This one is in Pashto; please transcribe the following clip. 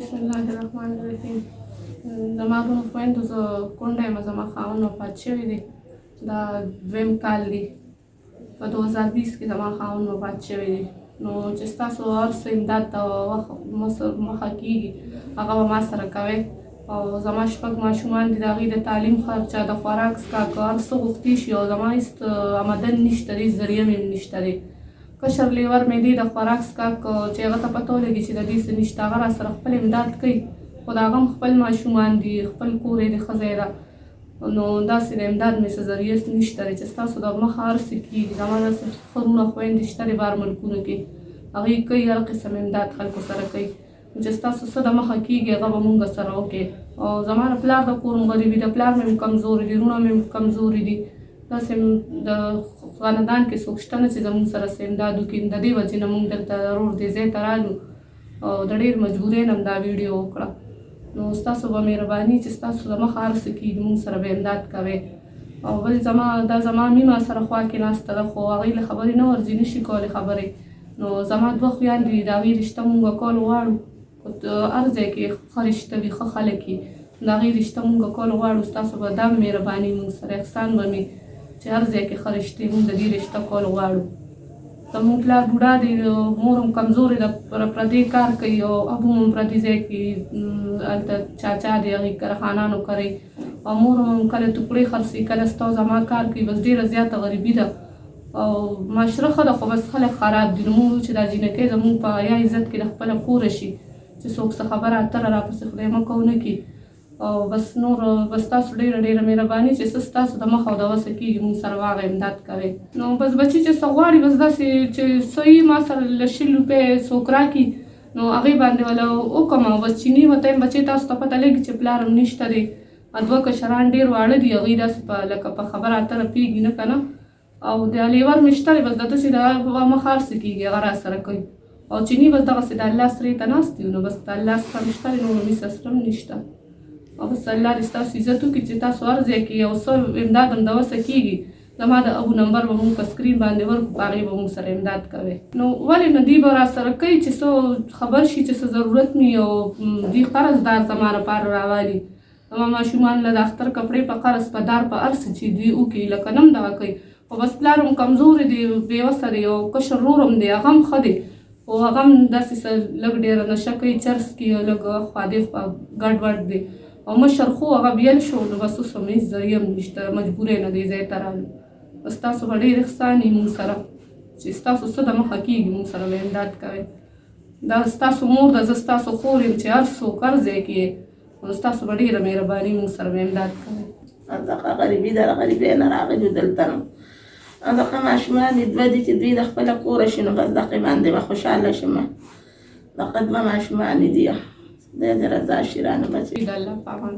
بسم الله الرحمن الرحیم. زما ورونو خویندو زه کونډه یم، زما خاوند وفات شوی دی. دا دویم کال دی، په 2020 کې زما خاوند وفات شوی دی. نو چې ستاسو هر څه امداد ته مخه کېږي هغه به ما سره کوئ. او زما 6 ماشومان دي، د هغوی د تعلیم خرچه، د خوراک څښاک، هر څه غوښتي شي او زما هېڅ آمدن نشته دی، ذریعه مې نشته دی. کشر لیور مې دی، د خوراک څښاک چې هغه ته پته ولګي چې د دې څه نشته، هغه را سره خپل امداد کوي. خو د هغه هم خپل ماشومان دي، خپل کور یې د ښځه یې ده. نو داسې د امداد مې څه ذریعه نشته دی چې ستاسو د مخه هر څه کېږي. زما داسې ښه وروڼه خویندې شته دي بهر ملکونو کې، هغوی کوي، هر قسم امداد خلکو سره کوي. چې ستاسو څه د مخه کېږي هغه به مونږ سره وکړي. او زما د پلار د کور غریبي، د پلار مې کمزوري دي، وروڼه مې کمزوري دي. داسې د خاندان کې څوک شته نه چې زموږ سره څه امداد وکړي. د دې وجې نه مونږ دلته رور دې ځای ته رالو او د ډېر مجبورۍ نه دا ویډیو وکړه. نو ستاسو به مهرباني چې ستاسو د مخه هر څه کېږي مونږ سره به امداد کوئ. او بل زما میمه سره خوا کې ناسته ده، خو هغوی له خبرې نه ورځي، نه شي کولی خبرې. نو زما 2 خویندې دي، د هغوی رشته مونږ کول غواړو. هر ځای کې ښه رشته وي، ښه خلک وي، د هغوی رشته مونږ کول غواړو. ستاسو به دا مهرباني مونږ سره احسان به مې چې هر ځای کې ښه رشتې مونږ د دې رشته کول غواړو. زموږ پلار بوډا دی، مور هم کمزورې ده، پردی کار کوي او ابو هم پردي ځای کې هلته چاچا دی، هغوی کارخانانو کوي. او مور هم کله ټوکړې خرڅوي، کله ستا زما کار کوي. بس ډېره زیاته غریبي ده او معاشره ښه ده، خو بس خلک خراب دي. نو موږ چې دا جینکۍ زموږ په حیا عزت کې د خپله کوره شي، چې څوک څه خبره اتره راپسې خدای مکه ونه کړي. او بس نور بس تاسو ډېره مهرباني چې څه ستاسو د مخه او د وسه کېږي مونږ سره هغه امداد کوئ. نو بس بچي چې څه غواړي، بس داسې چې څه وي ما سره له 100 روپۍ څوک راکړي نو هغې باندې وله وکړم. او بس چیني ورته یم بچۍ تاسو ته پته لګي چې پلار هم نشته دی، 2 کشران ډېر واړه دي، هغوی داسې لکه په خبره اتره پوهېږي نه که نه. او د لیور مې شته دی، بس د داسې د مخه هر څه کېږي هغه را سره کوي. او چیني بس دغسې د الله سرې ته ناست دي، نو بس د الله سره مې شته دی، نور مې سره هم نشته. او بس الله دې ستاسو عزت وکړي چې تاسو هر ځای کې یو څه امداد هم د وسه کېږي. زما د ابو نمبر به مونږ په سکرین باندې ورکړو، په هغې به مونږ سره امداد کوئ. نو ولې نه دوی به را سره کوي چې څه خبر شي چې څه ضرورت مې او دوی قرضدار زما لپاره راوالي. زما ماشومان له د اختر کپړې په قرض په دار په هر څه چې دوی وکړي لکه نه هم دغه کوي. خو بس پلار هم کمزوري دی، بېوسه دی، او کشر ورور هم دی، هغه هم ښه دی، خو هغه هم داسې څه لږ ډېره نشه کوي، چرس کوي، لږ خوا دې خوا ګډ وډ دی. او مشر خو هغه بیل شو، نو بس اوس هم هېڅ ذریعه هم نشته، مجبورۍ نه دې ځای ته رالو. بس تاسو به ډېر احسان یي مونږ سره چې ستاسو څه د مخه کېږي مونږ سره به امداد کوئ. دا ستاسو مور ده، زه ستاسو خور یم چې هر څوک هر ځای کې یې، نو ستاسو به ډېره مهرباني مونږ سره به امداد کوئ. دغه غریبي ده، له غریبۍ نه راغلي دلته نو دغه ماشومان دي 2 دي چې دوی د خپله کوره شي، نو بس دغې باندې به خوشحاله شم. دغه 2 ماشومان دي، خدای دې رضا شي رانه بچي. د الله په امان.